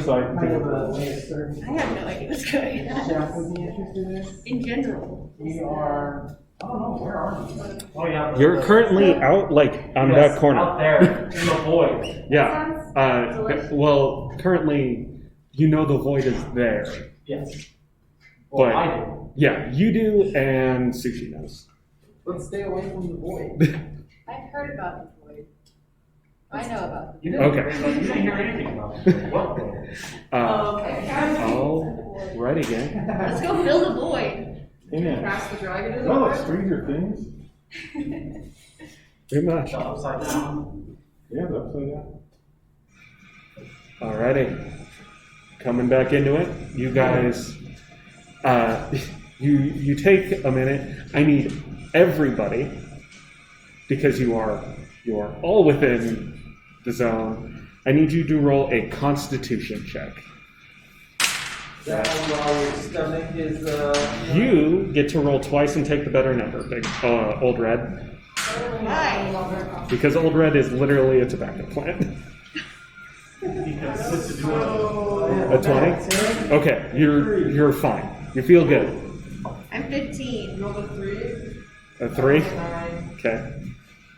so I can I take have a a look. I have no idea what's going on. Jeff would be interested in this. In general. We are, I don't know, where are we? Oh, yeah. You're currently out, like, on Yes, that corner. out there, in the void. Yeah. Well, currently, you know the void is there. Yes. Well, But- I do. Yeah, you do, and Sushi knows. Let's stay away from the void. I've heard about the void. I know about the You didn't, Okay. you didn't hear anything about it. What void? Alrighty, gang. Let's go fill the void. Yeah. Pass the dragon in Oh, the it's Stranger Things. Pretty much. The upside down. Yeah, the upside down. Alrighty. Coming back into it, you guys, you take a minute. I need everybody, because you are all within the zone. I need you to roll a Constitution check. That while your stomach is, You get to roll twice and take the better number, Old Red, Hi. because Old Red is literally a tobacco plant. Because it's a duel. A 20? Okay, you're fine. You feel good. I'm 15. Roll a 3. A 3? 9. Okay.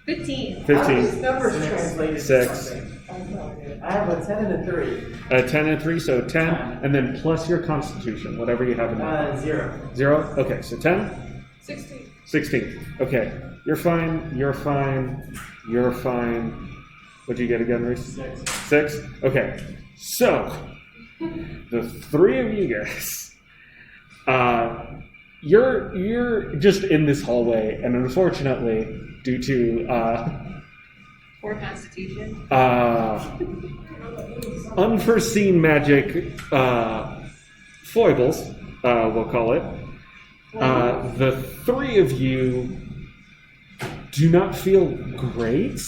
15. How do these 15. numbers translate into 6. something? I have a 10 and a 3. A 10 and 3, so 10, and then plus your Constitution, whatever you have in there. 0. 0? Okay, so 10? 16. 16. Okay, you're fine, you're fine, you're fine. What'd you get again, Reese? 6. 6? Okay, so, the three of you guys, you're just in this hallway, and unfortunately, due to, For Constitution. unforeseen magic foibles, we'll call it. The three of you do not feel great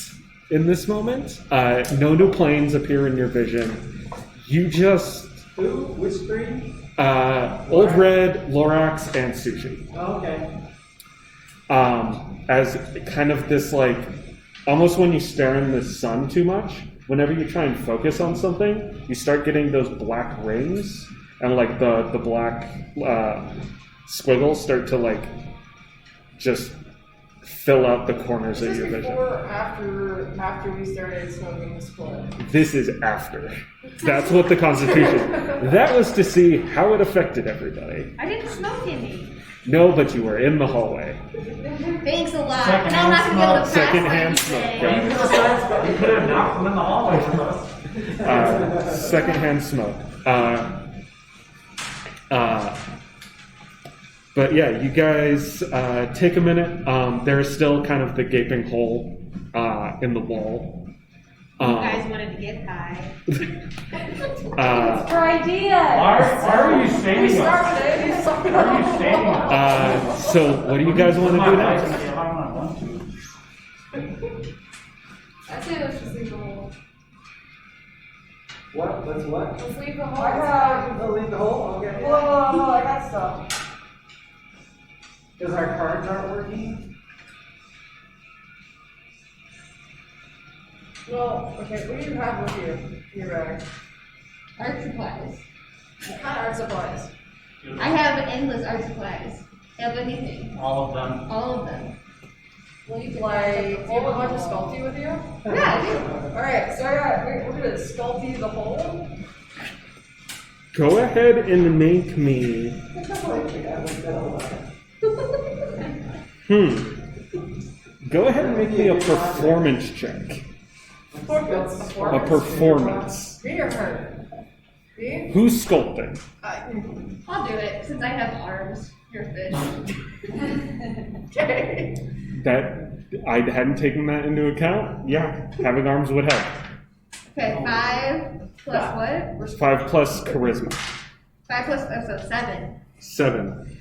in this moment. No new planes appear in your vision. You just Who? Which 3? Old Red, Lorax, and Sushi. Oh, okay. As kind of this like, almost when you stare in the sun too much, whenever you try and focus on something, you start getting those black rings, and like the black squiggles start to like just fill out the corners of Is your this vision. before or after we started smoking the split? This is after. That's what the Constitution. That was to see how it affected everybody. I didn't smoke any. No, but you were in the hallway. Thanks a lot. Second Now I'm not gonna be able to pass Secondhand like smoke. you Well, you say. could have knocked them in the hallway with us. Secondhand smoke. But yeah, you guys take a minute. There is still kind of the gaping hole in the wall. You guys wanted to get high. For ideas. Why are you stating We us? started it. Why are you stating us? So what do you guys want to do next? If I want to. I say let's just leave the hole. What? Let's what? Let's leave the hole. I have. Oh, leave the hole? Okay. Whoa, I got stuff. Because our cards aren't working? Well, okay, what do you have with you in your bag? Art supplies. What kind of art supplies? I have endless art supplies. Have anything. All of them. All of them. Like, hold a bunch of sculpty with you? Yeah, I do. Alright, so we're gonna sculpty the hole. Go ahead and make me. Go ahead and make me a performance check. Performance. A performance. Me or her? Me? Who's sculpting? I'll do it since I have arms. You're a fish. Okay. That I hadn't taken that into account. Yeah, having arms would help. Okay, 5 plus what? 5 plus charisma. 5 plus, so 7. 7.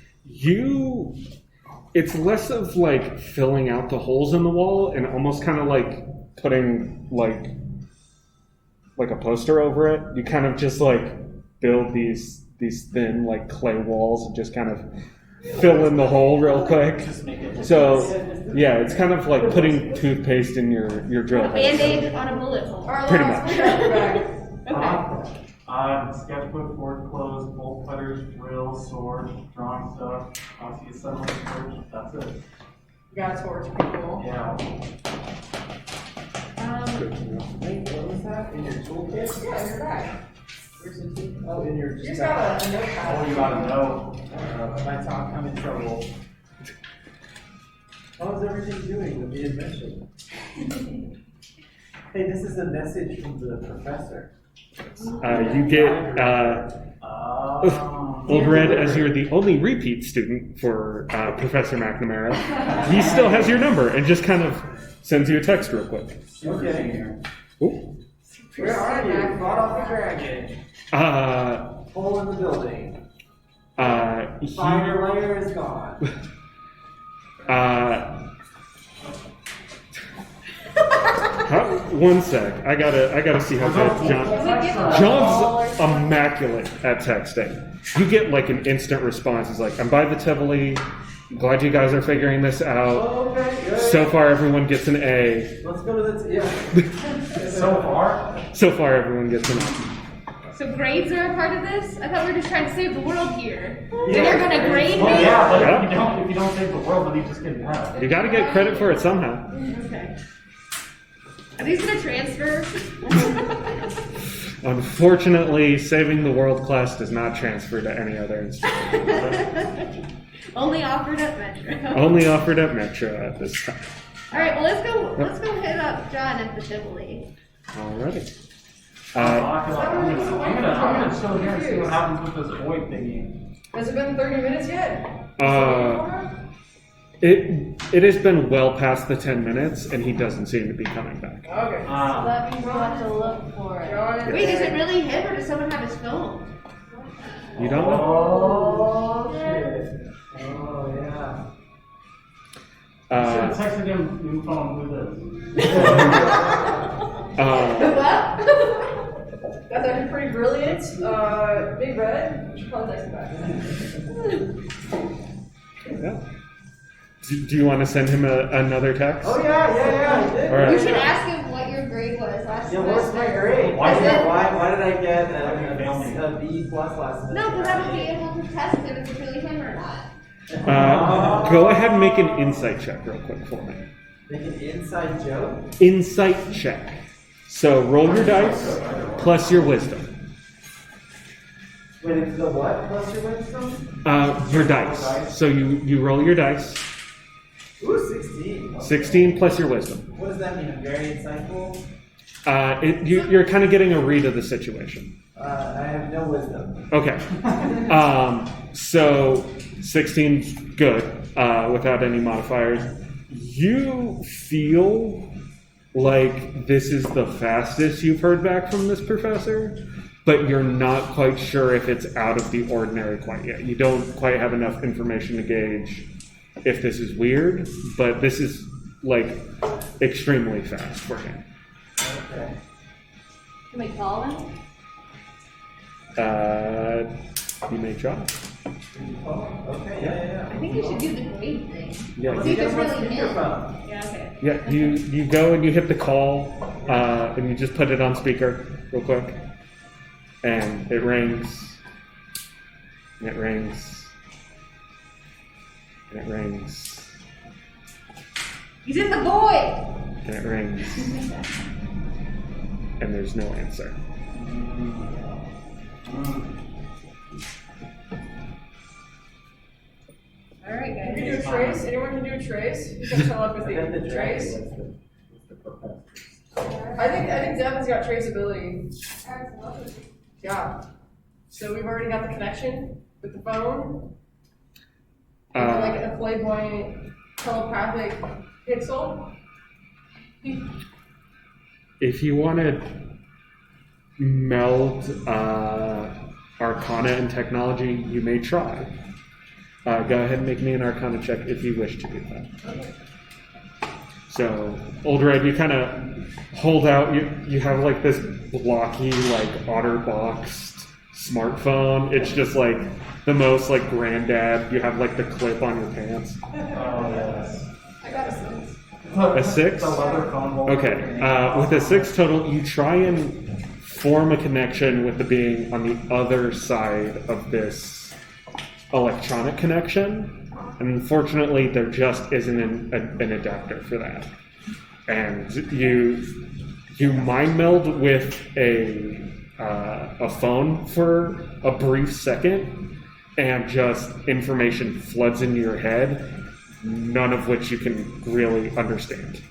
It's less of like filling out the holes in the wall and almost kind of like putting like a poster over it. You kind of just like build these thin like clay walls and just kind of fill in the hole real quick. So yeah, it's kind of like putting toothpaste in your drill hole. Band-aid on a bullet hole. Alright, Pretty let's much. put it in your bag. Okay. Sketchbook, board clothes, bolt cutters, drill, sword, drawing stuff, obviously assembly torch. That's it. You got a torch, people. Yeah. Wait, what was that? In your toolkit? Yeah, in your bag. Where's the tool? Oh, in your You just got a notepad. Oh, you gotta know. If I talk, I'm in trouble. How's everything doing with the invention? Hey, this is a message from the professor. You get Old Red, as you're the only repeat student for Professor McNamara. He still has your number and just kind of sends you a text real quick. Okay. Ooh. Where are you? Fought off the dragon. Hole in the building. Fire layer is gone. One sec. I gotta see how good John's immaculate at texting. You get like an instant response. He's like, I'm by the Tivoli. Glad you guys are figuring this out. Okay, good. So far, everyone gets an A. Let's go to the, So far, everyone gets an A. So grades are a part of this? I thought we were just trying to save the world here. Then you're gonna grade me? Well, yeah, but Yeah. if you don't save the world, then you just get mad. You gotta get credit for it somehow. Okay. Are these gonna transfer? Unfortunately, saving the world class does not transfer to any other institution. Only offered at Metro. Only offered at Metro at this time. All right, well let's go hit up John at the Tivoli. Alrighty. I'm gonna chill here and see what happens with this void thingy. Has it been 30 minutes yet? It has been well past the 10 minutes, and he doesn't seem to be coming back. Okay. So that means we'll have to look for it. Wait, is it really him or does someone have his phone? You don't know? Oh, shit. Oh, yeah. Should have texted him new phone with this. What? That's actually pretty brilliant. Big Red, should probably text him back. Yeah. Do you want to send him another text? Oh, yeah, I did. All right. You should ask him what your grade was last Yeah, semester. what's my grade? Why did you- Why did I get a B plus last semester? No, because I would be able to test him if it's really him or not. Go ahead and make an insight check real quick for me. Make an inside joke? Insight check. So roll your dice plus your wisdom. Wait, it's the what plus your wisdom? Your dice. So you roll your dice. Ooh, 16. 16 plus your wisdom. What does that mean? Very insightful? You're kind of getting a read of the situation. I have no wisdom. Okay. So 16's good without any modifiers. You feel like this is the fastest you've heard back from this professor, but you're not quite sure if it's out of the ordinary quite yet. You don't quite have enough information to gauge if this is weird, but this is like extremely fast for him. Okay. Can we call him? You may try. Oh, okay, yeah. I think you should do the grade thing. Yeah, See if it's Get really him. speakerphone. Yeah, okay. Yeah, you go and you hit the call, and you just put it on speaker real quick, and it rings, and it rings, and it rings, He's in the void! and it rings, and there's no answer. Alright, You can guys. do a trace. Anyone can do a trace. You can telepathy. I bet the dragon Trace. was the professor. I think Devin's got traceability. Yeah. So we've already got the connection with the phone. Like a clairvoyant telepathic pixel. If you want to meld Arcana and technology, you may try. Go ahead and make me an Arcana check if you wish to do that. Okay. So, Old Red, you kind of hold out, you have like this blocky, like OtterBoxed smartphone. It's just like the most like granddad. You have like the clip on your pants. Oh, yes. I got a 6. A 6? The leather phone holder. Okay, with a 6 total, you try and form a connection with the being on the other side of this electronic connection. And unfortunately, there just isn't an adapter for that. And you mind meld with a phone for a brief second, and just information floods into your head, none of which you can really understand.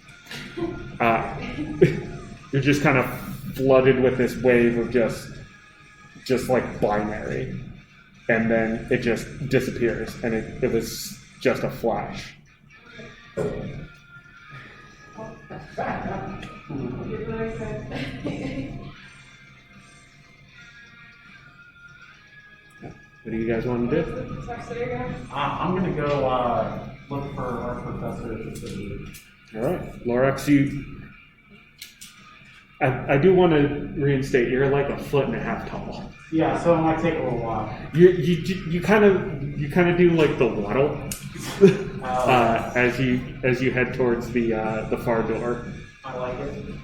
You're just kind of flooded with this wave of just like binary, and then it just disappears, and it was just a flash. What do you guys want to do? I'm gonna go look for our professor at the city. All right, Lorax, I do want to reinstate. You're like 1.5 feet tall. Yeah, so it might take a little while. You kind of do like the waddle as you head towards the far door. I like it.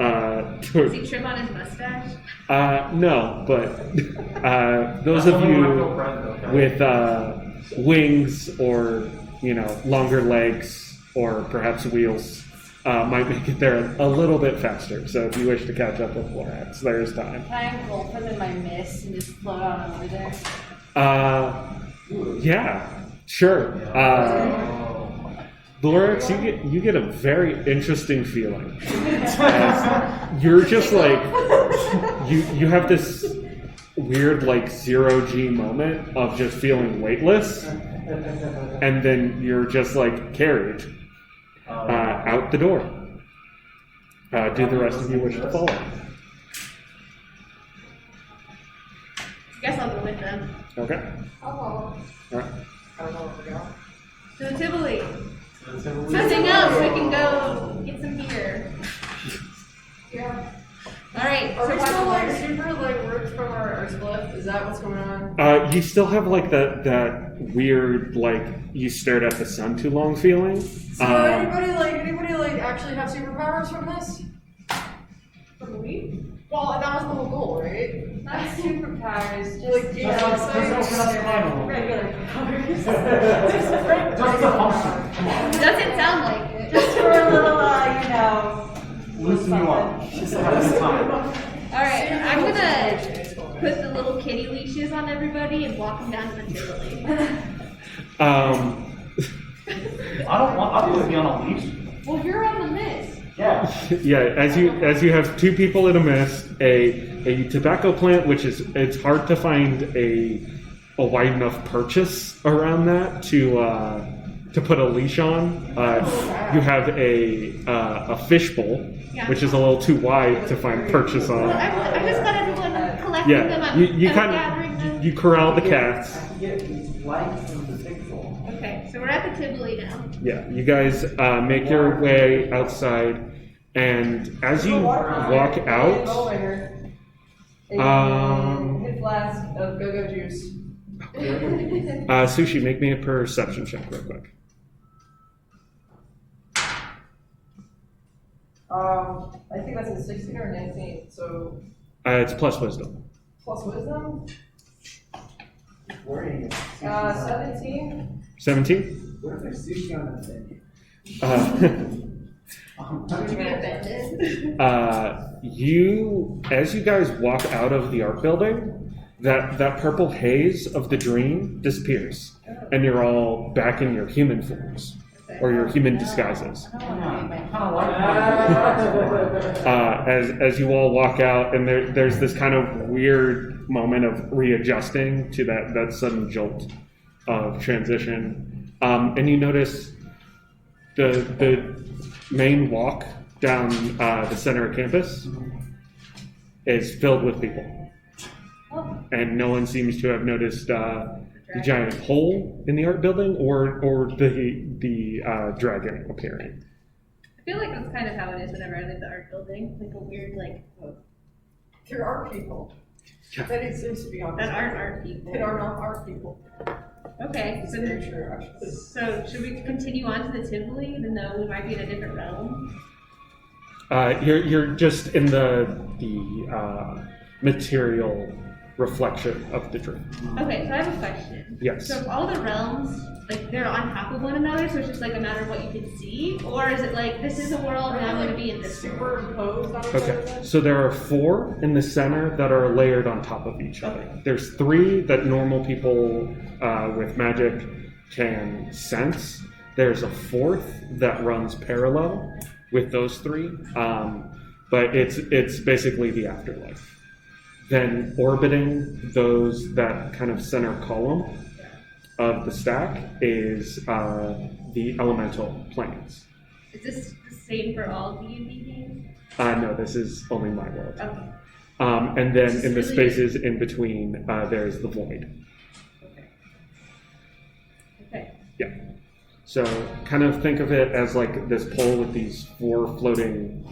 Does he trim on his mustache? No, but those of you with wings or longer legs or perhaps wheels might make it there a little bit faster. So if you wish to catch up with Lorax, there's time. Can I engulf him in my mist and just float on over there? Yeah, sure. Lorax, you get a very interesting feeling. As you're just like you have this weird like 0G moment of just feeling weightless, and then you're just like carried out the door. Do the rest of you wish to follow? I guess I'll go with them. Okay. Oh, All right. I don't know where to go. To the Tivoli. Nothing else. We can go get some beer. Yeah. All right. Are we so still like super like ripped from our split? Is that what's going on? You still have like that weird like you stared at the sun too long feeling. So anybody actually have superpowers from this? From me? Well, that was the whole goal, right? Not superpowers, just Like, yeah, Just regular powers. Just a function. Come on. doesn't sound like it. just for a little, Loosen you up. Just have a good time. All right. I'm gonna put the little kitty leashes on everybody and walk them down to the Tivoli. I don't want to be on a leash. Well, you're on the mist. Yeah. Yeah, as you have two people in a mist, a tobacco plant, which it's hard to find a wide enough purchase around that to put a leash on. You have a fishbowl, which is a little too wide to find purchase on. Well, I just got everyone collecting them. Yeah, I'm you gathering them. you corral the cats. Okay, so we're at the Tivoli now. Yeah, you guys make your way outside, and as you walk out, hit flask of go-go juice. Sushi, make me a perception check real quick. I think that's a 16 or 19, so It's plus wisdom. plus wisdom? 17? 17? What if there's sushi on the menu? Would you be offended? As you guys walk out of the art building, that purple haze of the dream disappears, and you're all back in your human forms, or your human disguises. As you all walk out, and there's this kind of weird moment of readjusting to that sudden jolt of transition, and you notice the main walk down the center of campus is filled with people, and no one seems to have noticed the giant hole in the art building or the dragon appearing. I feel like that's kind of how it is whenever I leave the art building. Like a weird, There are people. Yeah. That it seems to be on that aren't art people. That are not art people. Okay, It's so, very true, actually. so should we continue on to the Tivoli, even though we might be in a different realm? You're just in the material reflection of the dream. Okay, so I have a question. Yes. So if all the realms, like, they're on top of one another, so it's just like a matter of what you can see? Or is it like, this is a world and I'm gonna be in this world? Superimposed on each other. Okay, so there are 4 in the center that are layered on top of each other. There's 3 that normal people with magic can sense. There's a 4th that runs parallel with those 3, but it's basically the afterlife. Then orbiting those, that kind of center column of the stack is the elemental planes. Is this the same for all D&D games? No, this is only my world. Okay. And then in the spaces in between, there's the void. Okay. Yeah. So kind of think of it as like this pole with these 4 floating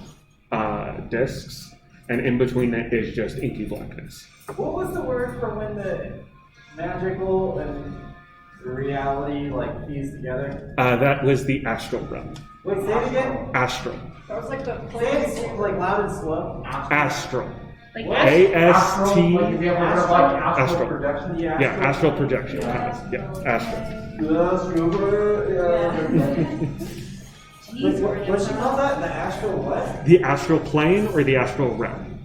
discs, and in between it is just inky blackness. What was the word for when the magical and reality like fuse together? That was the astral realm. Wait, say it again. Astral. That was like the Say it like loud and slow. Astral. Like, What? AST. Like, have you ever heard of like astral Astral. projection? Yeah. Yeah, astral projection. Yeah, astral. What's she call that? The astral what? The astral plane or the astral realm?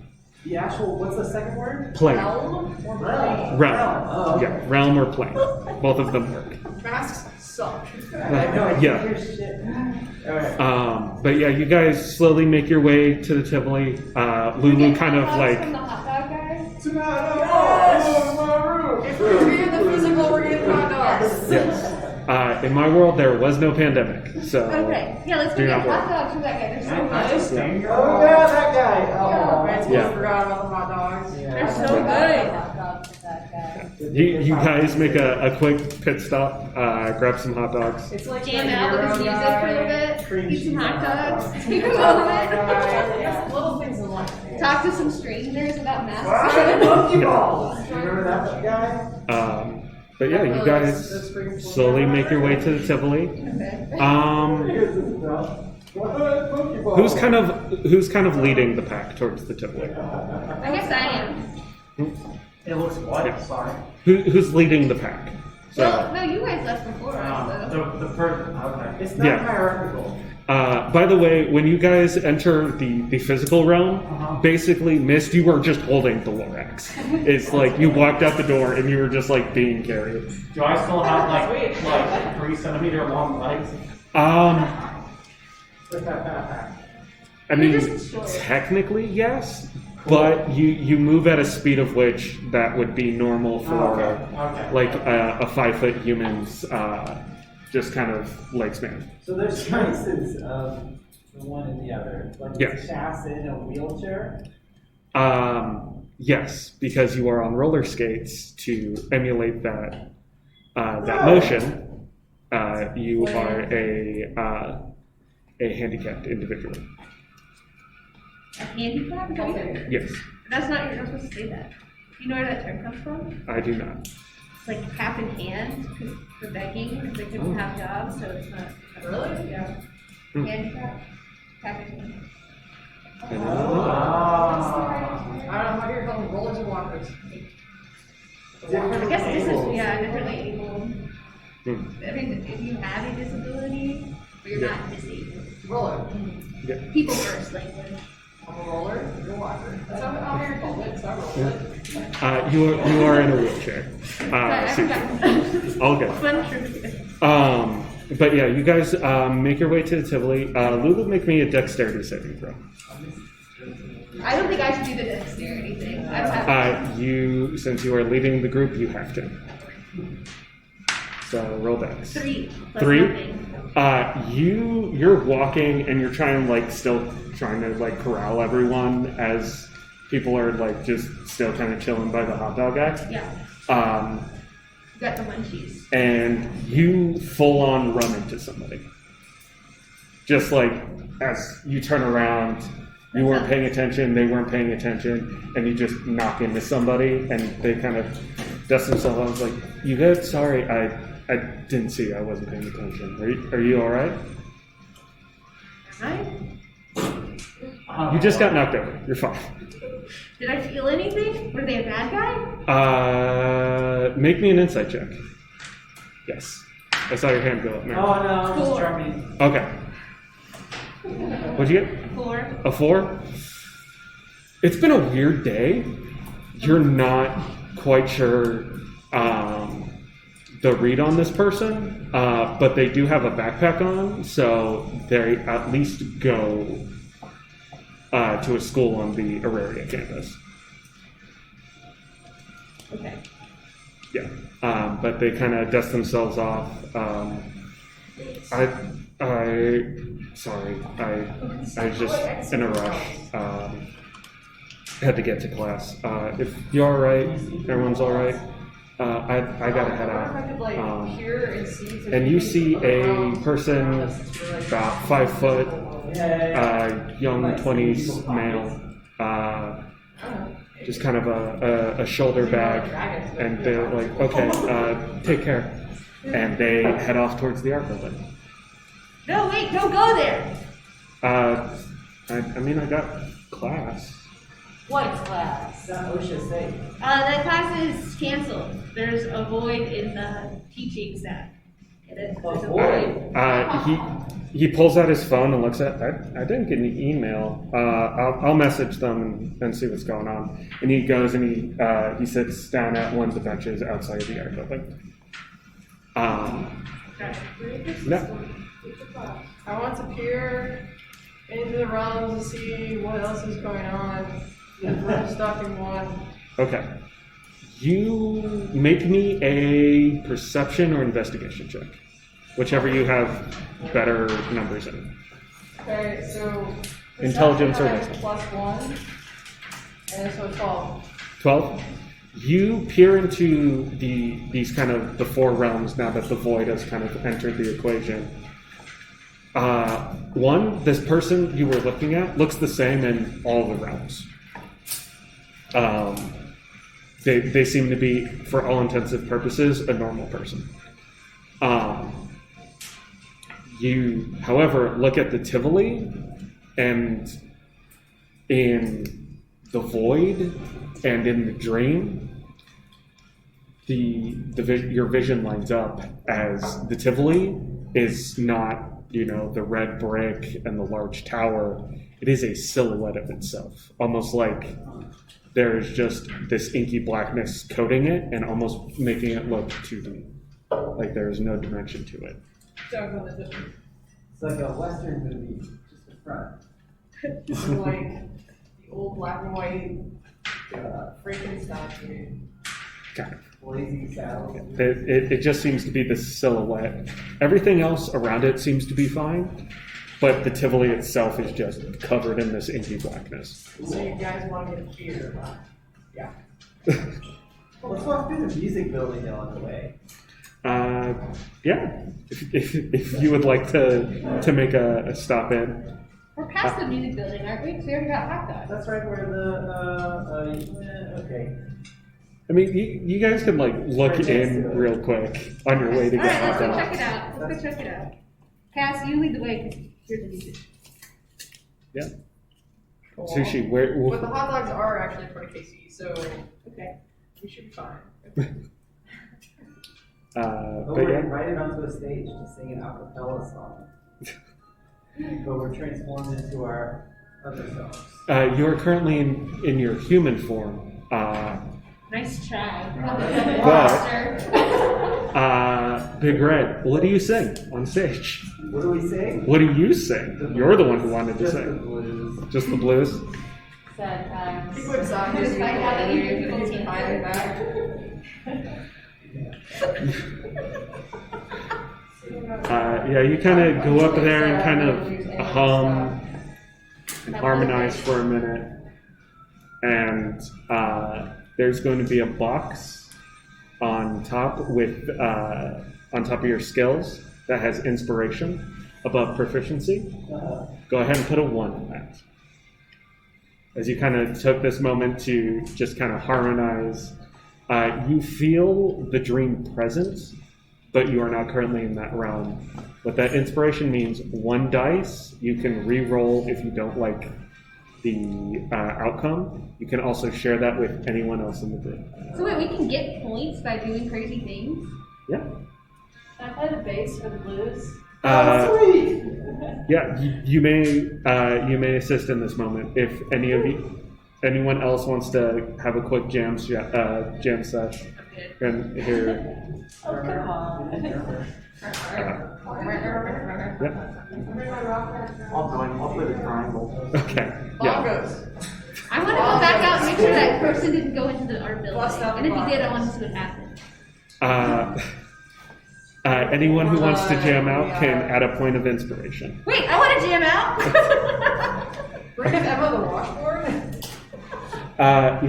The actual, what's the second word? Plane. realm or Realm. Realm. Oh, okay. Yeah, realm or plane. Both of them work. masks suck. I know, I Yeah. can't hear shit. Alright. But yeah, you guys slowly make your way to the Tivoli. Lulu kind of From like, the hot dog guy? If we're getting the physical, we're getting hot dogs. yes. In my world, there was no pandemic, so. Okay. Yeah, let's go Do get not worry. hot dogs from that guy. They're so I good. just stand your Oh yeah, that guy. Oh, I totally Yeah. forgot about the hot dogs. They're so good. Hot dog for that guy. You guys make a quick pit stop, grab some hot dogs. It's like Jam the out with hero his music guy, for a little bit. cream Eat some cheese hot on hot dogs. dogs. Take a moment. Just little things in life. Talk to some strangers about masks. Pokeballs. You remember that guy? But yeah, you guys slowly make your way to the Tivoli. Who's kind of leading the pack towards the Tivoli? I guess I am. It looks what? Yeah. Sorry. Who's leading the pack? Well, no, you guys left before us, though. The first. Okay. It's not Yeah. hierarchical. By the way, when you guys enter the physical realm, basically, Mist, you were just holding the Lorax. It's like you walked out the door and you were just like being carried. Do I still have like 3 centimeter long legs? I mean, You're just short. technically yes, but you move at a speed of which that would be normal for Okay. like a 5-foot human's just kind of leg span. So there's choices of the one and the other. Like Yes. is Chas in a wheelchair? Yes, because you are on roller skates to emulate that motion. You are a handicapped individual. A handicap? Yes, That's not, you're not supposed to say that. Do you know where that term comes from? I do not. It's like cap in hand for begging, because they couldn't have jobs, so it's not. Really? Yeah. Hmm. Handicap, cap in hand. I don't know. I don't know how you're calling rollers and walkers. I guess this is, yeah, differently able. Hmm. I mean, if you have a disability, but you're Yeah. not disabled. Roller. People first language. I'm a roller, you're a walker. That's how you're called it, so I roll it. You are in a wheelchair. Sorry, I Sushi. forgot. All good. Fun trivia. But yeah, you guys make your way to the Tivoli. Lulu, make me a dexterity saving throw. I don't think I should do the dexterity thing. I don't have Since you are leading the group, you have to. So roll dex. 3 plus 3? nothing. You're walking and you're trying to like corral everyone as people are like just still kind of chilling by the hot dog guy. Yeah, you got the munchies. And you full on run into somebody. Just like as you turn around, you weren't paying attention, they weren't paying attention, and you just knock into somebody and they kind of dust themselves off. I was like, "You good? Sorry, I didn't see you. I wasn't paying attention. Are you all right?" Am You just got knocked over. You're fine. Did I feel anything? Were they a bad guy? Make me an insight check. Yes. I saw your hand go up, Oh man. no, just 4. jumping. Okay. What'd you get? 4. A 4? It's been a weird day. You're not quite sure the read on this person, but they do have a backpack on, so they at least go to a school on the Auraria campus. Okay. Yeah, but they kind of dust themselves off. Sorry, I was just in a rush. Had to get to class. If you're all right, everyone's all right. I gotta head I wonder if I could, like, out. hear and see if there's And you see a around- person about 5 foot, young Like, 20s people male, I don't know. just kind of a shoulder bag, and they're like, okay, take care. And they head off towards the art building. No, wait, don't go there. I mean, I got class. What class? It's not OSHA safe. That class is canceled. There's a void in the teaching staff. There's a void. He pulls out his phone and looks at. I didn't get any email. I'll message them and see what's going on. And he goes and he sits down at one of the benches outside of the art building. No. I want to peer into the realms to see what else is going on. I'm stopping one. Okay. You make me a perception or investigation check, whichever you have better numbers in. Okay, so Intelligence or perception wisdom? I have +1, and so 12. 12. You peer into these kind of the 4 realms now that the void has kind of entered the equation. One, this person you were looking at looks the same in all the realms. They seem to be, for all intensive purposes, a normal person. You, however, look at the Tivoli, and in the void and in the dream, your vision lines up as the Tivoli is not, the red brick and the large tower. It is a silhouette of itself, almost like there's just this inky blackness coating it and almost making it look 2D, like there's no dimension to it. It's like a Western movie, just the front. It's like the old black and white Frankenstein movie. Kind of. Blazing saddles. It just seems to be this silhouette. Everything else around it seems to be fine, but the Tivoli itself is just covered in this inky blackness. So you guys want me to peer, huh? Yeah. Let's walk through the music building though on the way. Yeah. If you would like to make a stop in. We're past the music building, aren't we? 'Cause we already got hot dogs. That's right where okay. I mean, you guys can look in real quick on your way to All get right, let's hot go check dogs. it out. Let's go check it out. Cass, you lead the way because here's the music. Yeah. Cool. Sushi, where? But the hot dogs are actually pretty tasty, so Okay. we should be fine. But But we're yeah. invited onto a stage to sing an a cappella song. But we're transformed into our other selves. You are currently in your human form. Nice try. Big Red, what do you sing on stage? What do we sing? What do you sing? You're the one who wanted to Just the sing. blues. Just the blues? Sad times. People inside Just just find out that you you people can can't find it back. Yeah, you kind of go up there and kind of hum and harmonize for a minute. And there's going to be a box on top on top of your skills that has inspiration above proficiency. Go ahead and put a 1 on that. As you kind of took this moment to just kind of harmonize, you feel the dream present, but you are not currently in that realm. What that inspiration means, 1 dice, you can re-roll if you don't like the outcome, you can also share that with anyone else in the group. So wait, we can get points by doing crazy things? Yeah. Can I play the bass for the blues? Sweet! Yeah, you may assist in this moment if anyone else wants to have a quick jam set. And here, Oh, come on. I'll play the triangle. okay, yeah. Bongos. I want to go back out and make sure that person didn't go into the art Bust building. out And if the he did, I box. want to see what happened. Anyone who wants to jam out can add a point of inspiration. Wait, I want to jam out! Bring up Emma the washboard.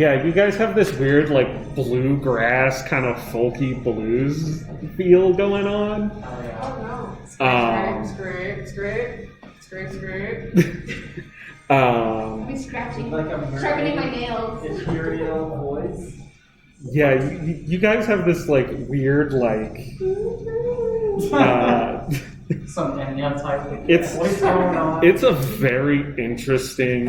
Yeah, you guys have this weird, like, bluegrass kind of folky blues feel going on. Oh, yeah. Oh no. It's great. I'm scratching, Like a sharpening my nails. ethereal voice. Yeah, you guys have this, like, weird, like, Some Enya type. It's What's going on? it's a very interesting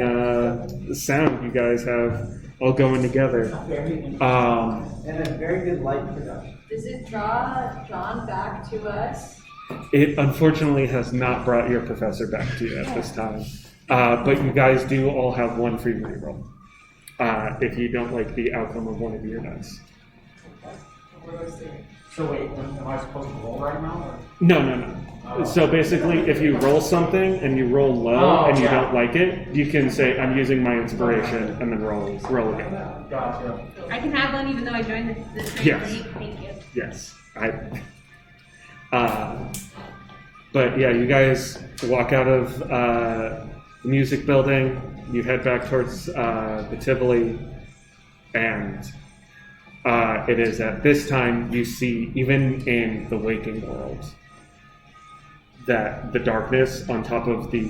sound you guys have all going together. Very Um, and a very good light production. Does it draw John back to us? it unfortunately has not brought your professor back to you at this time, but you guys do all have one free reroll if you don't like the outcome of one of your dice. So wait, am I supposed to roll right now? Or? No. So basically, if you roll something and you roll low and you don't like it, you can say, I'm using my inspiration, and then roll again. Gotcha. I can have one even though I joined the Yes. Thank you. Yes. But yeah, you guys walk out of the music building, you head back towards the Tivoli, and it is at this time you see, even in the waking world, that the darkness on top of the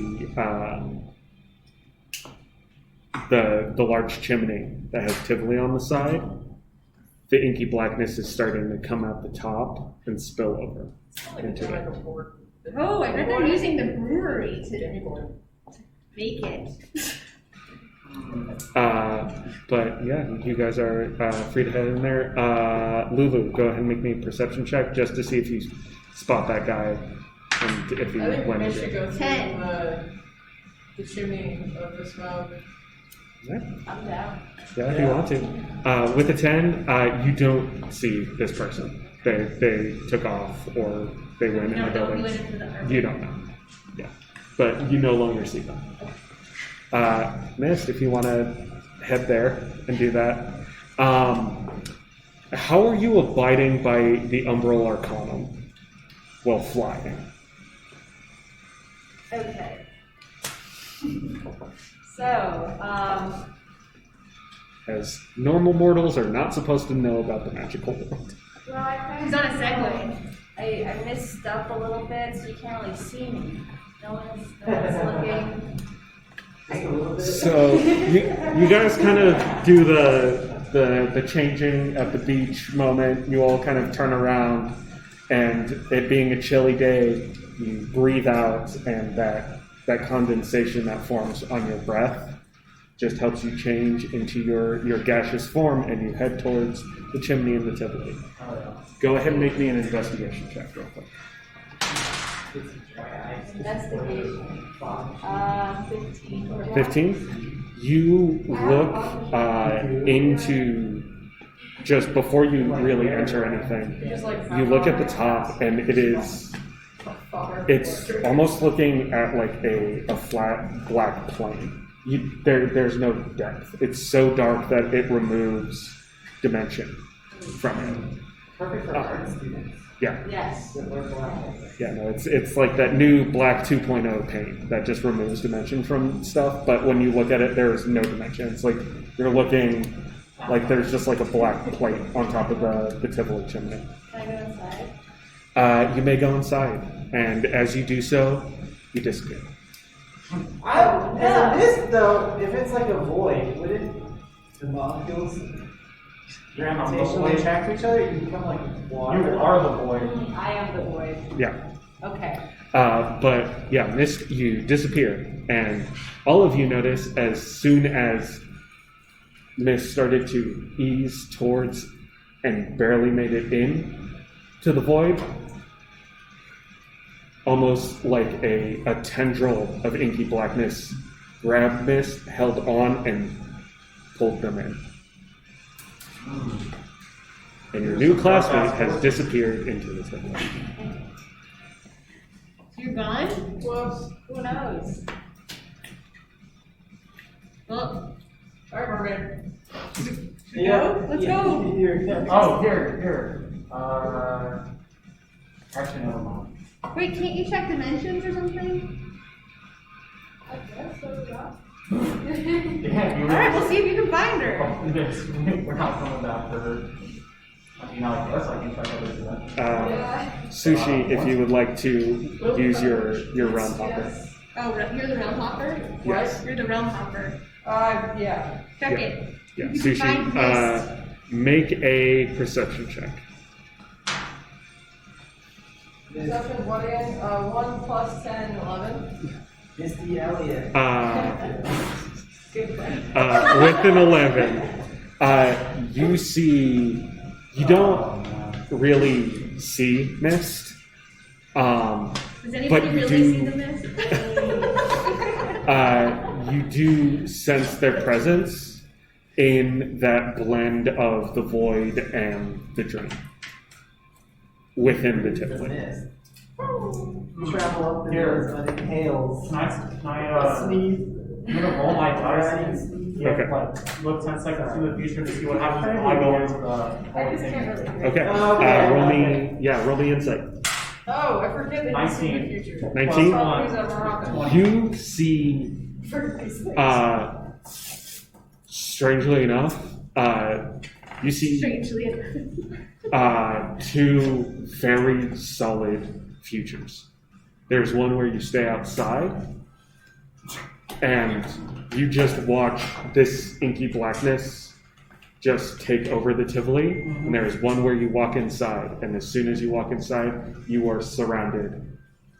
large chimney that has Tivoli on the side, the inky blackness is starting to come out the top and spill over into it. Oh, I bet they're using the brewery to make it. But yeah, you guys are free to head in there. Lulu, go ahead and make me a perception check just to see if you spot that guy and if he I think went we into should it. go through 10. the chimney of the smoke. Yeah, I'm down. if you want to. With a 10, you don't see this person. They took off or they went in the No, building. we went into the art. You don't know. Yeah. But you no longer see them. Mist, if you want to head there and do that. How are you abiding by the Umbral Arcanum while flying? Okay. So, As normal mortals are not supposed to know about the magical world. well, I kind He's of, on a Segway. I missed up a little bit, so you can't really see me. No one's looking. Just a little bit. So you guys kind of do the changing at the beach moment. You all kind of turn around, and it being a chilly day, you breathe out, and that condensation that forms on your breath just helps you change into your gaseous form, and you head towards the chimney in the Tivoli. Go ahead and make me an investigation check real quick. Investigation. 15. 15? You look into, just before you really enter anything, Just like you look at the top, and it's almost looking at like a flat black plane. There's no depth. It's so dark that it removes dimension from it. Perfect for art students. Yeah, Yes. That wear black. yeah, no, it's like that new black 2.0 paint that just removes dimension from stuff. But when you look at it, there's no dimension. It's like you're looking like there's just like a black plate on top of the Tivoli chimney. Can I go inside? You may go inside, and as you do so, you disappear. As a mist, though, if it's like a void, wouldn't the molecules gravitationally attract each other? You become like water. You are the void. I am the void. Yeah. Okay. But yeah, Mist, you disappear, and all of you notice as soon as Mist started to ease towards and barely made it in to the void, almost like a tendril of inky blackness grabbed Mist, held on, and pulled them in. And your new classmate has disappeared into the tunnel. You're gone? Whoops. Who knows? Well, Alright, Marin. Yeah. Let's go. Here. Actually, never mind. wait, can't you check dimensions or something? I guess so, yeah. Yeah, you Alright, we'll see if you can find her. We're not coming back for her. I mean, I guess I can check out this event. Sushi, if you would like to use your realm hopper. Yes. Oh, you're the realm hopper? Yes. You're the realm hopper. Yeah. Check Yeah. it. Yeah, You can find Sushi, make a perception check. Perception, what again? 1 plus 10, 11. Misty Elliott. Good friend. With an 11, you don't really see Mist. Does But anybody you really do- see the mist? You do sense their presence in that blend of the void and the dream within the The Tivoli. mist. Travel up the Here. hills, but it hails. Can I Sneeze. I'm gonna roll my dice. Yeah, Okay. like, look 10 seconds in the future to see what happens if I go into the I just can't really. Okay, roll me insight. Oh, I forget that you see the 19. future. 19? Well, use that Morocco. You see, For Christ's sake. strangely enough, you see Strangely enough. two very solid futures. There's one where you stay outside, and you just watch this inky blackness just take over the Tivoli. And there's one where you walk inside, and as soon as you walk inside, you are surrounded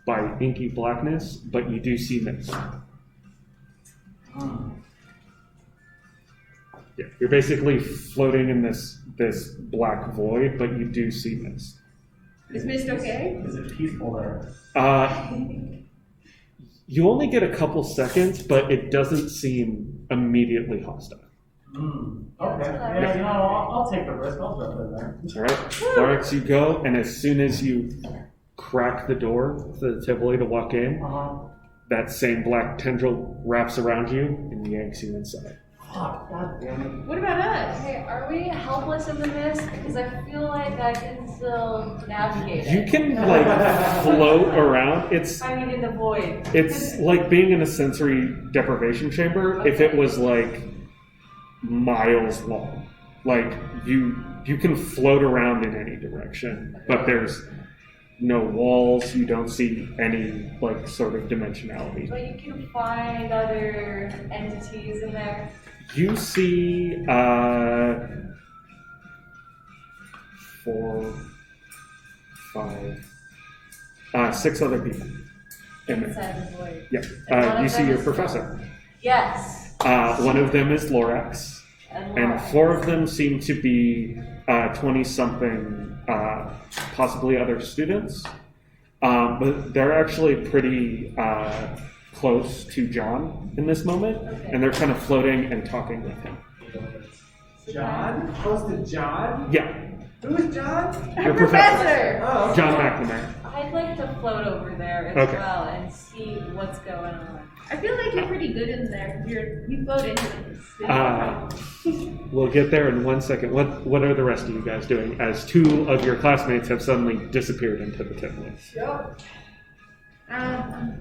by inky blackness, but you do see mist. Yeah, you're basically floating in this black void, but you do see mist. Is mist okay? Is it peaceful there? You only get a couple seconds, but it doesn't seem immediately hostile. Okay. Yeah, you know, I'll take the risk. I'll jump in there. All right, Lorax, you go, and as soon as you crack the door to the Tivoli to walk in, that same black tendril wraps around you and yanks you inside. Fuck, god damn it. What about us? Hey, are we helpless in the mist? Because I feel like I can still navigate You it. can like float around. It's I mean, in the void. like being in a sensory deprivation chamber if it was like miles long. Like you can float around in any direction, but there's no walls. You don't see any like sort of dimensionality. But you can find other entities in there. You see 4, 5, 6 other people in there. Inside the void. Yeah. And one You of see them your is- professor. Yes. One of them is Lorax, and Lorax. 4 of them seem to be 20-something, possibly other students. But they're actually pretty close to John in this moment, and they're kind of floating and talking with him. John? Close to John? Yeah, Who's John? your professor, Oh. John McNamara. I'd like to float over there as Okay. well and see what's going on. I feel like you're pretty good in there. You float into this. We'll get there in 1 second. What are the rest of you guys doing as 2 of your classmates have suddenly disappeared into the Tivoli? Yep.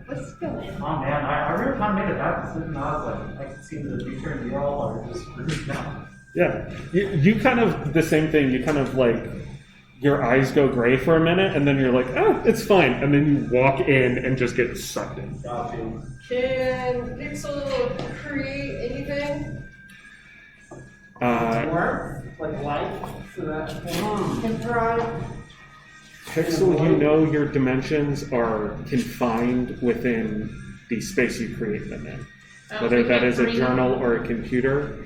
Let's go in. Oh man, I really kind of made a bad decision. I was like, I can see into the future and you all are just screwed now. Yeah, you kind of, the same thing, you kind of like, your eyes go gray for a minute, and then you're like, oh, it's fine. And then you walk in and just get sucked in. Got you. Can Pixel create anything? Warmth? Like light? So that can thrive? Pixel, you know your dimensions are confined within the space you create them in. Whether that is a journal or a computer,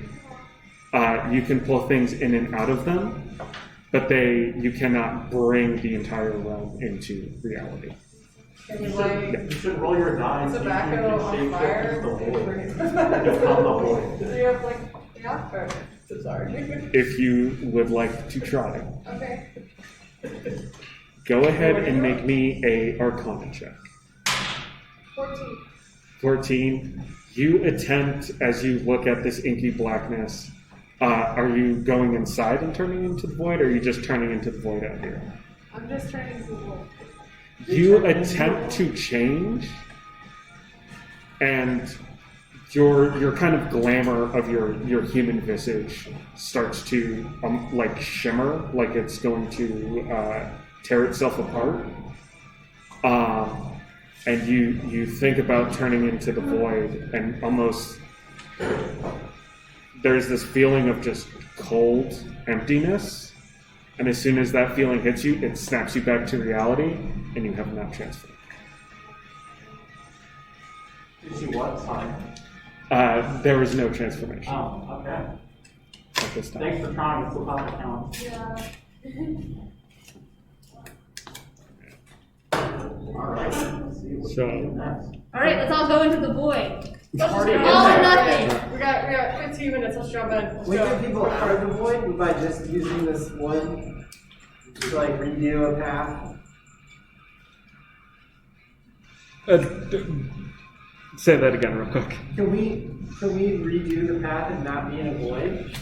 you can pull things in and out of them, but you cannot bring the entire realm into reality. You should roll your dice. Tobacco on fire. The void. Do you have like, yeah? Or, so sorry. If you would like to try, Okay. go ahead and make me a Arcana check. 14. 14. You attempt, as you look at this inky blackness, are you going inside and turning into the void, or are you just turning into the void out here? I'm just trying to Google. You attempt to change, and your kind of glamour of your human visage starts to like shimmer, like it's going to tear itself apart. And you think about turning into the void, and almost there's this feeling of just cold emptiness. And as soon as that feeling hits you, it snaps you back to reality, and you have not transferred. Did you what? Sorry. There was no transformation Oh, okay. at this time. Thanks for trying. It's still not count. Yeah. All right. Let's see what So- we do next. All right, let's all go into the void. Let's just Already jump in All in. or nothing. We got 15 minutes. Let's jump in. Let's We go. can people out of the void by just using this one to like redo a path. Say that again real quick. Can we redo the path and not be in a void?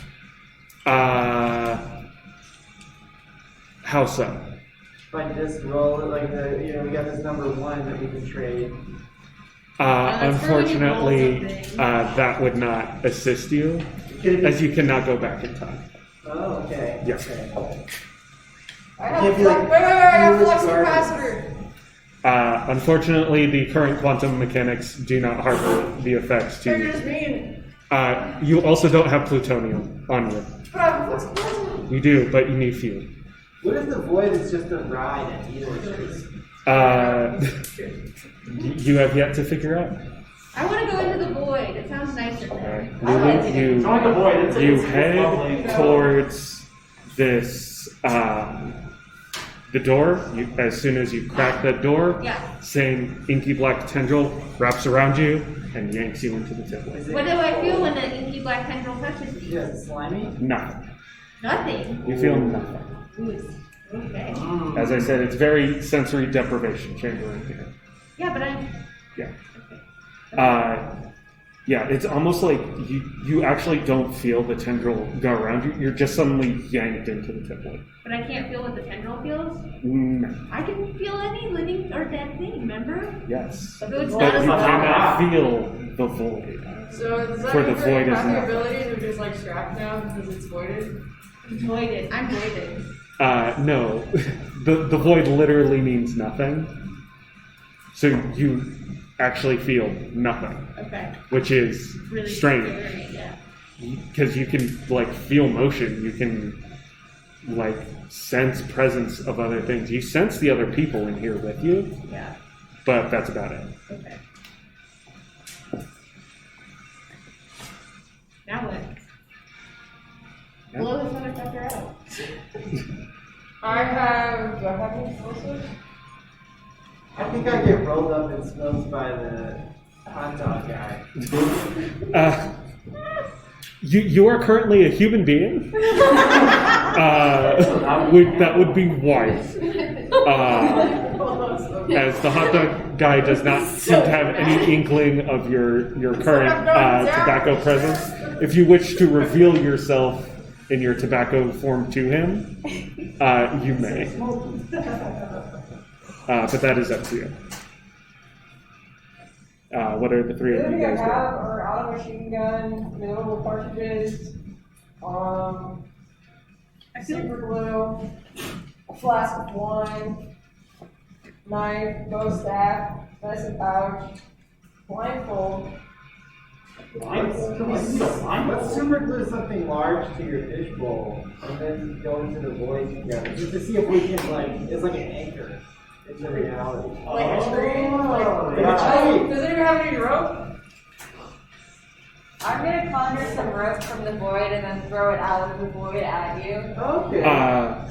How so? By just roll it like we got this number 1 that we can trade. That's for when you roll Unfortunately, something. that would not assist you, as you cannot go back in time. Oh, okay. Yes. Okay. I have Can't be flux. like, Wait. I have use flux garbage. capacitor. Unfortunately, the current quantum mechanics do not harbor the effects You're to. just mean. You also don't have plutonium on you. But I have flux capacitor. You do, but you need fuel. What if the void is just a ride at either street? You have yet to figure out. I want to go into the void. It sounds nicer there. Lulu, Join the void. It's you it's head lovely. towards this, the door. As soon as you crack that door, Yeah. same inky black tendril wraps around you and yanks you into the tip. Is it What do I feel when the inky black tendril touches me? Yeah, is it slimy? Nothing. Nothing. You feel nothing. Okay. Mm. As I said, it's very sensory deprivation chamber in here. Yeah, but I'm. Yeah. Yeah, it's almost like you actually don't feel the tendril go around you. You're just suddenly yanked into the tip. But I can't feel what the tendril feels. No. I can feel any living or dead thing. Remember? Yes. So it's But not you as cannot feel the void. So does that For the mean void is that your nothing. abilities are just like scrapped now because it's voided? voided. I'm voided. No. The void literally means nothing. So you actually feel nothing, Okay. which is Really strange. scary, yeah. Because you can like feel motion, you can like sense presence of other things. You sense the other people in here with you, Yeah. but that's about it. Okay. Now what? Yeah. Blow this motherfucker out. Do I have any explosives? I think I get rolled up in smokes by the hot dog guy. You are currently a human being. That would be white. As the hot dog guy does not seem to have any inkling of your current tobacco presence. If you wish to reveal yourself in your tobacco form to him, you may. But that is up to you. What are the three of you Everything I guys have doing? are out of machine gun, available cartridges, super glue, a flask of wine, knife, bow staff, medicine pouch, blindfold, Let's super glue something large to your fishbowl and then go into the void together, just to see if we can it's like an anchor into reality. Like a tree? Yeah. Does anyone have any rope? I'm gonna conjure some rope from the void and then throw it out of the void at you. Okay.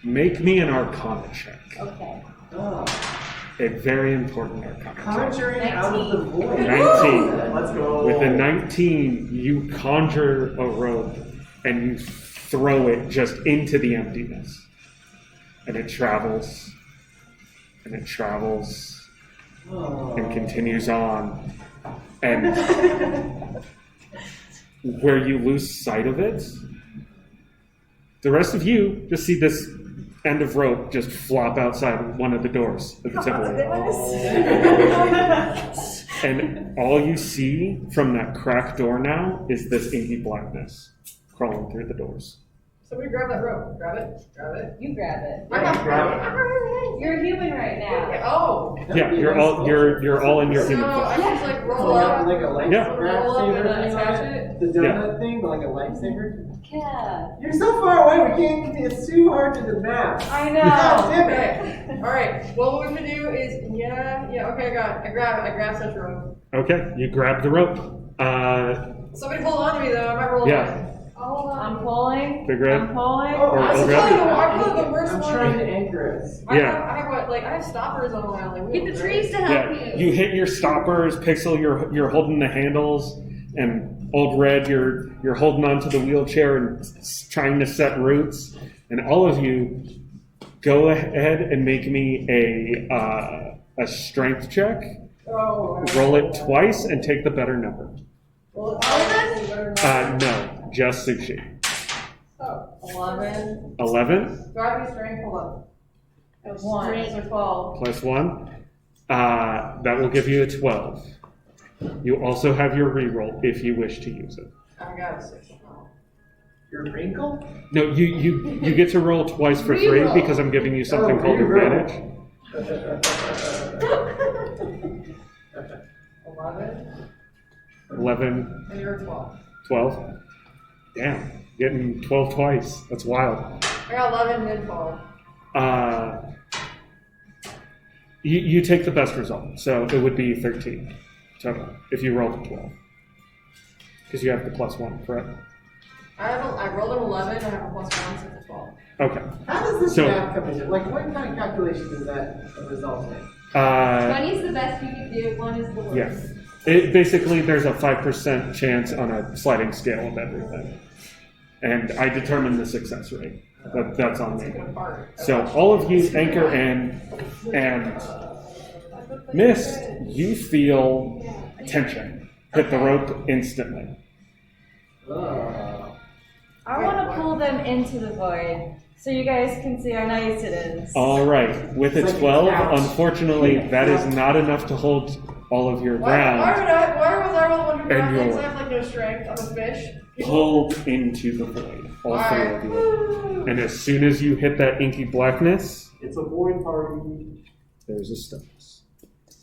Make me an Arcana check. Okay. A very important Arcana check. Conjuring out of the void. 19. Let's go. With a 19, you conjure a rope and you throw it just into the emptiness. And it travels. And it travels. And continues on. And where you lose sight of it, the rest of you just see this end of rope just flop outside one of the doors of the temple. And all you see from that cracked door now is this inky blackness crawling through the doors. Somebody grab that rope. Grab it. Grab it. You grab it. You're You're human right now. Oh. Yeah, you're all in your So human form. I just like roll up. Like a lightsaber. Yeah. Roll up and then attach it. The donut thing, but like a lightsaber. Yeah. You're so far away, we can't. It's too hard to the map. I know. God damn it. Okay. All right. Well, what we're gonna do is, okay, I grab such rope. Okay, you grab the rope. Somebody hold on to me though. I might roll. Yeah. I'm pulling. Figure it. I'm pulling. Oh, I'm Or probably the worst I'm one. trying to anchor us. I Yeah. have stoppers on my like Get the wheels, trees to right? help Yeah, you. you hit your stoppers, Pixel. You're holding the handles, and Old Red, you're holding onto the wheelchair and trying to set roots. And all of you, go ahead and make me a strength check. Oh. Roll it twice and take the better number. Well, No, just Sushi. Oh, 11. 11 Gravity strength, hold up. It was 1. So 12. plus 1. That will give you a 12. You also have your reroll if you wish to use it. I got a 6. Your wrinkle? No, you get to roll twice for free Reroll. because I'm giving you something called reroll. advantage. 11. 11, And you're 12. 12. Damn, getting 12 twice. That's wild. I got 11 and 12. You take the best result, so it would be 13 total if you rolled a 12. Because you have the plus 1, correct? I rolled an 11 and I have a plus 1, so it's a 12. Okay. How does this So- math come in? Like, what kind of calculation does that result in? 20 is the best you can do, 1 is the worst. Yes. Basically, there's a 5% chance on a sliding scale of everything. And I determine the success rate. That's on me. Good part. So all of you anchor in, and Mist, you feel tension hit the rope instantly. I want to pull them into the void so you guys can see how nice it is. All right, with a It's like a 12, couch. unfortunately, that is not enough to hold all of your Why ground. was I the one who grabbed And things? you're- I have like no strength. I'm a fish. Pulled into the void, all three of you. And as soon as you hit that inky blackness, It's a void party. there's a stillness.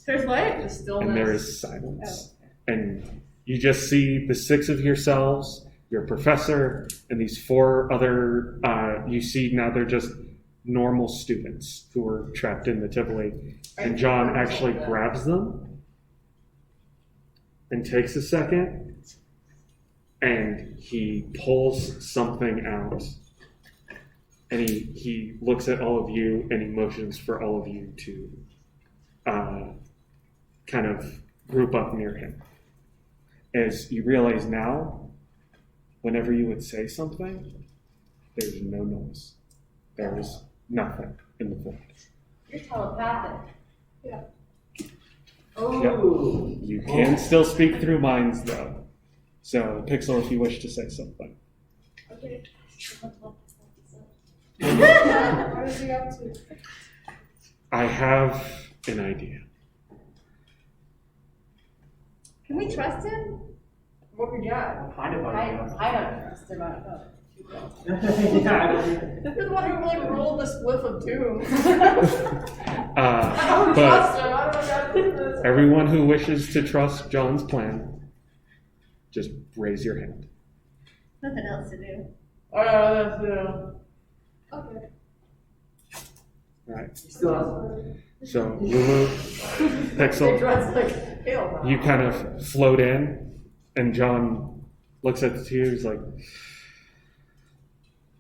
There's what? The stillness. And there is silence. And you just see the 6 of yourselves, your professor, and these 4 other, you see now they're just normal students who were trapped in the Tivoli. And John actually grabs them and takes a second, and he pulls something out. And he looks at all of you and he motions for all of you to kind of group up near him. As you realize now, whenever you would say something, there's no noise. There is nothing in the void. You're telepathic. Oh. You can still speak through minds, though. So, Pixel, if you wish to say something. Okay. What is he up to? I have an idea. Can we trust him? What we got? Kind of I idea. don't trust him. I don't know. Yeah. This is the one who like rolled the spliff of doom. Uh, I don't but trust him. I don't know how to do this. everyone who wishes to trust John's plan just raise your hand. Nothing else to do. That's Okay. All right. Still, So Lulu, Pixel, Dread's like, hell no. you kind of float in, and John looks at the two. He's like,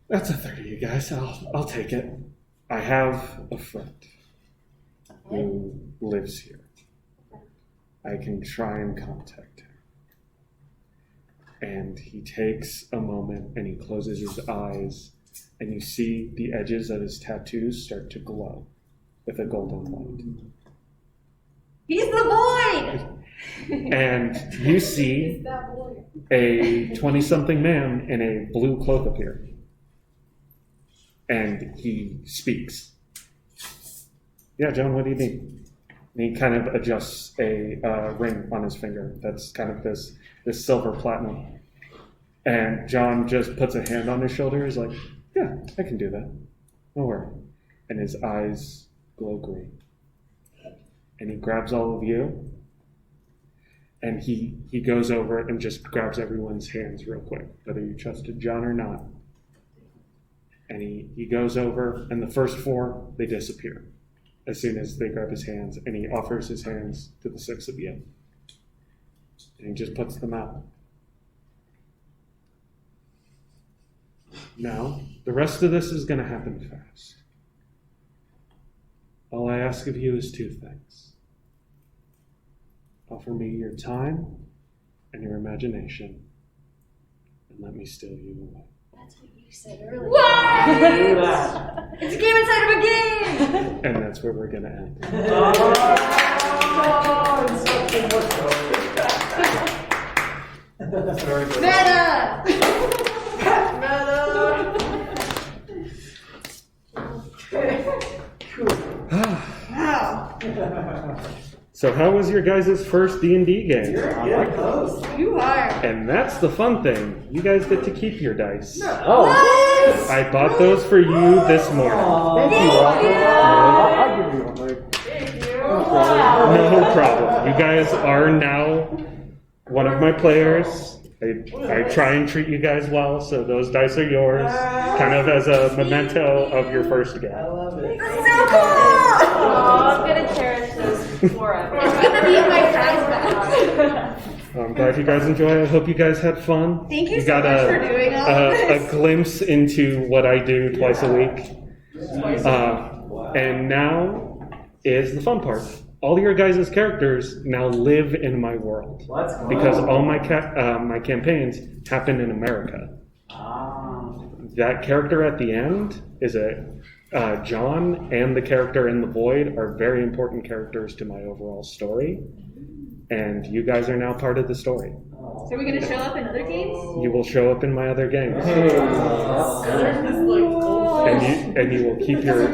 "That's a 30, you guys. I'll take it. I have a friend who lives here. I can try and contact him." And he takes a moment and he closes his eyes, and you see the edges of his tattoos start to glow with a golden light. He's the void! And you see a 20-something man in a blue cloak appear. And he speaks. "Yeah, John, what do you need?" And he kind of adjusts a ring on his finger that's kind of this silver platinum. And John just puts a hand on his shoulder. He's like, "Yeah, I can do that. Don't worry." And his eyes glow green. And he grabs all of you. And he goes over and just grabs everyone's hands real quick, whether you trusted John or not. And he goes over, and the first 4, they disappear as soon as they grab his hands, and he offers his hands to the 6 of you. And he just puts them out. Now, the rest of this is going to happen fast. All I ask of you is 2 things. Offer me your time and your imagination, and let me steal you away. That's what you said earlier. What? It's a game inside of a game! And that's where we're going to end. very good. Meta! Wow. So how was your guys' first D&D game? You're close. You are. And that's the fun thing. You guys get to keep your dice. Oh, I bought those for you this morning. thank you, Walker. I'll give you one. No problem. You guys are now one of my players. I try and treat you guys well, so those dice are yours, kind of as a memento of your first I game. love it. So cool! Oh, I'm gonna cherish this forever. It's gonna be my prize box. I'm glad you guys enjoy. I hope you guys had fun. Thank you so got much for doing all of a this. glimpse into what I do twice a week. And now is the fun part. All your guys' characters now live in my world Let's go. because all my my campaigns happen in America. That character at the end is John, and the character in the Void are very important characters to my overall story. And you guys are now part of the story. So are we gonna show up in other games? You will show up in my other games. And you will keep your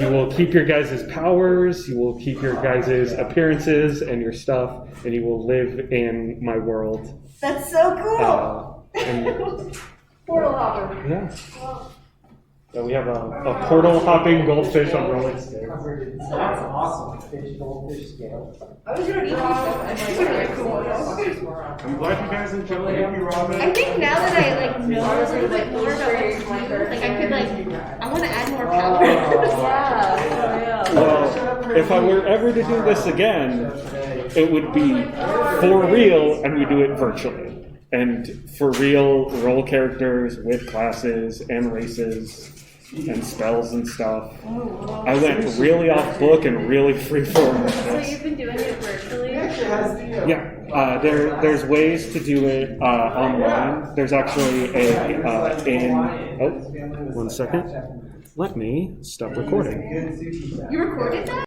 you will keep your guys' powers, you will keep your guys' appearances and your stuff, and you will live in my world. That's so cool. And Portal hopper. yeah. So we have a portal hopping goldfish on rolling skates. That's awesome. Fish, goldfish scale. I was gonna draw. I'm glad you guys enjoyed it. I think now that I know a little bit more about what to do, like I could I want to add more power. Yeah. Well, if I were ever to do this again, it would be for real, and we do it virtually. And for real, role characters with classes and races and spells and stuff. I went really off book and really freeform with So this. you've been doing it virtually? Yeah, there's ways to do it online. There's actually one second. Let me stop recording. You recorded that?